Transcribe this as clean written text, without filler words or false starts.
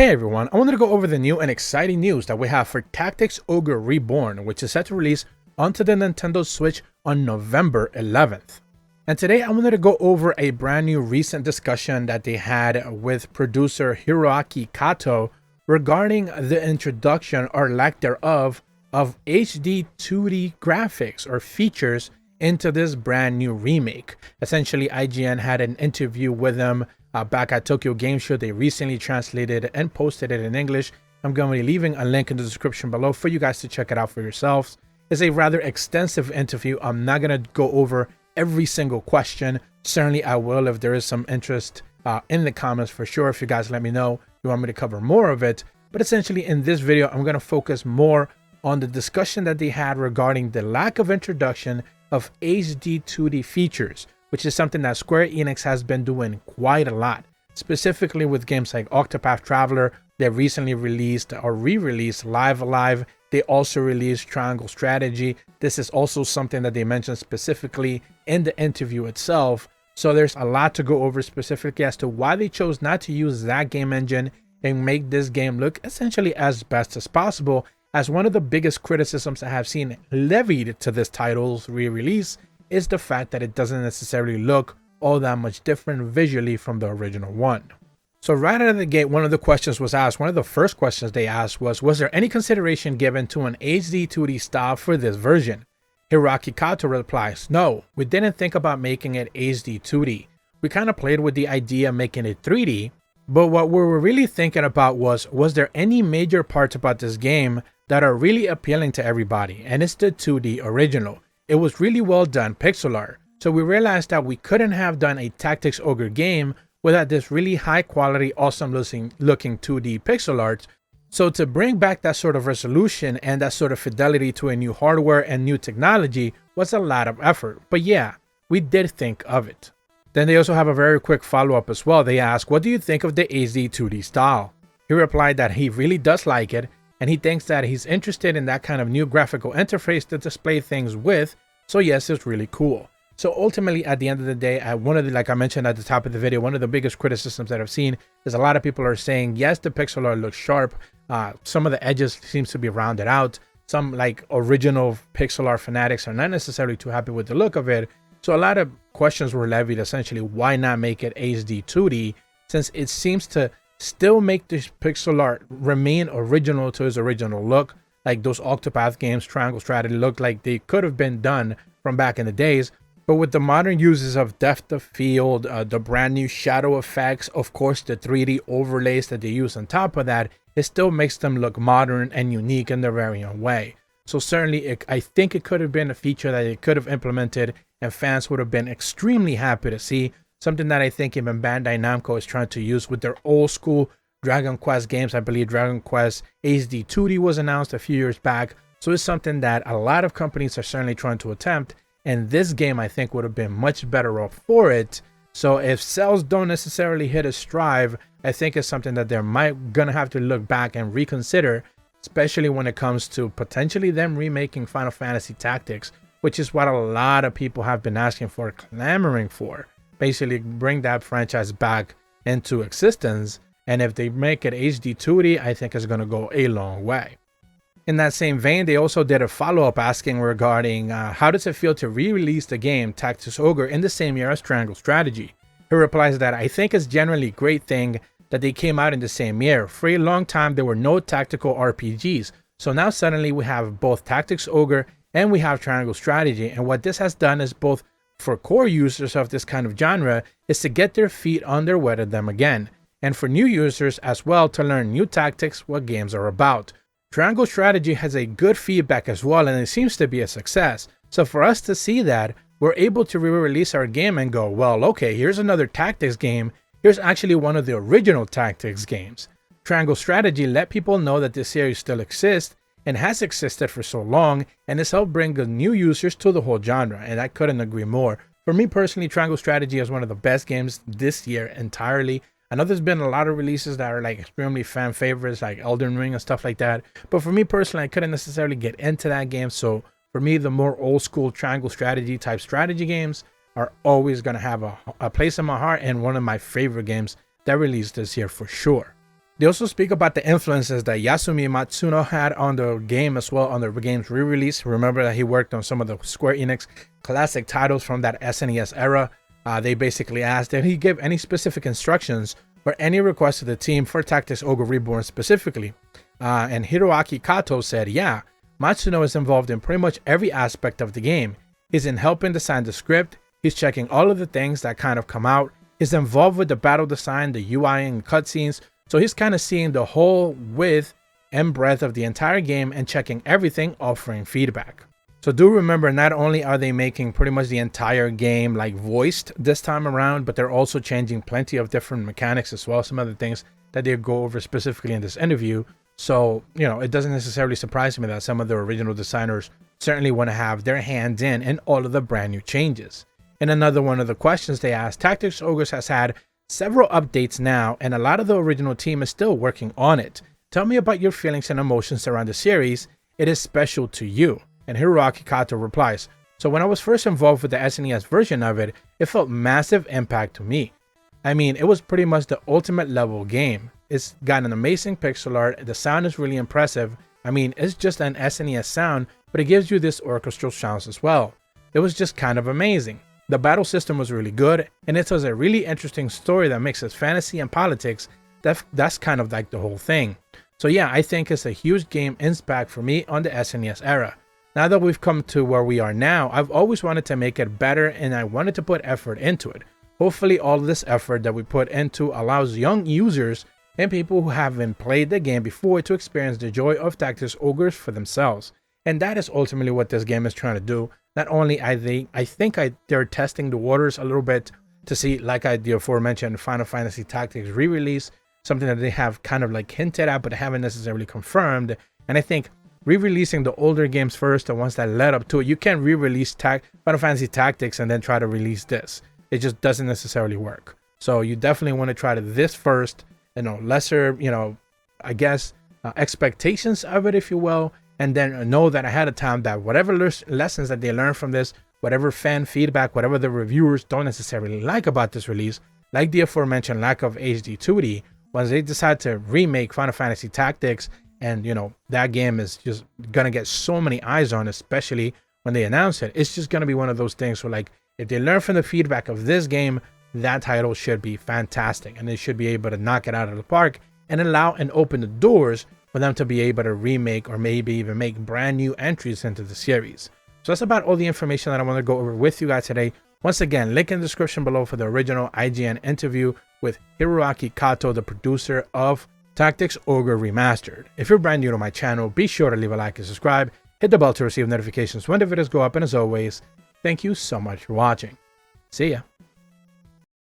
Hey everyone, I wanted to go over the new and exciting news that we have for Tactics Ogre Reborn, which is set to release onto the Nintendo Switch on November 11th. And today I wanted to go over a brand new recent discussion that they had with producer Hiroaki Kato regarding the introduction or lack thereof of HD2D graphics or features into this brand new remake. Essentially, IGN had an interview with them back at Tokyo Game Show. They recently translated and posted it in English. I'm going to be leaving a link in the description below for you guys to check it out for yourselves. It's a rather extensive interview. I'm not going to go over every single question. Certainly I will if there is some interest in the comments for sure. If you guys let me know you want me to cover more of it. But essentially in this video, I'm going to focus more on the discussion that they had regarding the lack of introduction of HD2D features, which is something that Square Enix has been doing quite a lot, specifically with games like Octopath Traveler. They recently released or re-released Live Alive. They also released Triangle Strategy. This is also something that they mentioned specifically in the interview itself. So there's a lot to go over specifically as to why they chose not to use that game engine and make this game look essentially as best as possible, as one of the biggest criticisms I have seen levied to this title's re-release is the fact that it doesn't necessarily look all that much different visually from the original one. So right out of the gate, one of the questions was asked, one of the first questions they asked was there any consideration given to an HD 2D style for this version? Hiroaki Kato replies, no, we didn't think about making it HD 2D. We kind of played with the idea of making it 3D, but what we were really thinking about was there any major parts about this game that are really appealing to everybody? And it's the 2D original. It was really well done pixel art. So we realized that we couldn't have done a Tactics Ogre game without this really high quality, awesome looking 2D pixel art. So to bring back that sort of resolution and that sort of fidelity to a new hardware and new technology was a lot of effort. But yeah, we did think of it. Then they also have a very quick follow-up as well. They ask, what do you think of the HD 2D style? He replied that he really does like it, and he thinks that he's interested in that kind of new graphical interface to display things with. So yes, it's really cool. So ultimately, at the end of the day, like I mentioned at the top of the video, one of the biggest criticisms that I've seen is a lot of people are saying, yes, the pixel art looks sharp. Some of the edges seems to be rounded out. Some like original pixel art fanatics are not necessarily too happy with the look of it. So a lot of questions were levied essentially, why not make it HD 2D, since it seems to still make this pixel art remain original to its original look. Like those Octopath games, Triangle Strategy, looked like they could have been done from back in the days. But with the modern uses of depth of field, the brand new shadow effects, of course the 3D overlays that they use on top of that, it still makes them look modern and unique in their very own way. So certainly I think it could have been a feature that it could have implemented and fans would have been extremely happy to see. Something that I think even Bandai Namco is trying to use with their old school Dragon Quest games. I believe Dragon Quest HD 2D was announced a few years back. So it's something that a lot of companies are certainly trying to attempt. And this game, I think, would have been much better off for it. So if sales don't necessarily hit a stride, I think it's something that they're gonna have to look back and reconsider, especially when it comes to potentially them remaking Final Fantasy Tactics, which is what a lot of people have been asking for, clamoring for. Basically bring that franchise back into existence. And if they make it HD 2D, I think it's gonna go a long way. In that same vein, they also did a follow-up asking regarding how does it feel to re-release the game Tactics Ogre in the same year as Triangle Strategy. He replies that I think it's generally a great thing that they came out in the same year. For a long time, there were no tactical RPGs. So now suddenly we have both Tactics Ogre and we have Triangle Strategy. And what this has done is both for core users of this kind of genre is to get their feet under them again. And for new users as well to learn new tactics, what games are about. Triangle Strategy has a good feedback as well, and it seems to be a success. So for us to see that, we're able to re-release our game and go, well, okay, here's another tactics game. Here's actually one of the original tactics games. Triangle Strategy let people know that this series still exists and has existed for so long, and it's helped bring the new users to the whole genre, and I couldn't agree more. For me personally, Triangle Strategy is one of the best games this year entirely. I know there's been a lot of releases that are like extremely fan favorites, like Elden Ring and stuff like that. But for me personally, I couldn't necessarily get into that game. So for me, the more old school Triangle Strategy type strategy games are always going to have a place in my heart and one of my favorite games that released this year for sure. They also speak about the influences that Yasumi Matsuno had on the game as well, on the game's re-release. Remember that he worked on some of the Square Enix classic titles from that SNES era. They basically asked if he give any specific instructions or any requests to the team for Tactics Ogre Reborn specifically. And Hiroaki Kato said, yeah, Matsuno is involved in pretty much every aspect of the game. He's in helping design the script, he's checking all of the things that kind of come out, he's involved with the battle design, the UI and cutscenes, so he's kind of seeing the whole width and breadth of the entire game and checking everything, offering feedback. So do remember, not only are they making pretty much the entire game like voiced this time around, but they're also changing plenty of different mechanics as well, some other things that they go over specifically in this interview. So, you know, it doesn't necessarily surprise me that some of the original designers certainly want to have their hands in all of the brand new changes. And another one of the questions they asked, Tactics Ogres has had several updates now, and a lot of the original team is still working on it. Tell me about your feelings and emotions around the series. It is special to you. And Hiroaki Kato replies, so when I was first involved with the SNES version of it, it felt massive impact to me. I mean, it was pretty much the ultimate level game. It's got an amazing pixel art, the sound is really impressive. I mean, it's just an SNES sound, but it gives you this orchestral sounds as well. It was just kind of amazing. The battle system was really good, and it was a really interesting story that mixes fantasy and politics. That's kind of like the whole thing. So yeah, I think it's a huge game impact for me on the SNES era. Now that we've come to where we are now, I've always wanted to make it better, and I wanted to put effort into it. Hopefully all of this effort that we put into allows young users and people who haven't played the game before to experience the joy of Tactics Ogres for themselves. And that is ultimately what this game is trying to do. Not only I think they're testing the waters a little bit to see, like the aforementioned Final Fantasy Tactics re-release, something that they have kind of like hinted at but haven't necessarily confirmed. And I think re-releasing the older games first, the ones that led up to it, you can't re-release Final Fantasy Tactics and then try to release this. It just doesn't necessarily work. So you definitely want to try to this first, lesser, I guess, expectations of it, if you will, and then know that ahead of time that whatever lessons that they learn from this, whatever fan feedback, whatever the reviewers don't necessarily like about this release, like the aforementioned lack of HD2D, once they decide to remake Final Fantasy Tactics, and that game is just gonna get so many eyes on, especially when they announce it, it's just gonna be one of those things where, like, if they learn from the feedback of this game, that title should be fantastic, and they should be able to knock it out of the park and allow and open the doors for them to be able to remake or maybe even make brand new entries into the series. So that's about all the information that I want to go over with you guys today. Once again, link in the description below for the original IGN interview with Hiroaki Kato, the producer of Tactics Ogre Remastered. If you're brand new to my channel, be sure to leave a like and subscribe. Hit the bell to receive notifications when the videos go up, and as always, thank you so much for watching. See ya.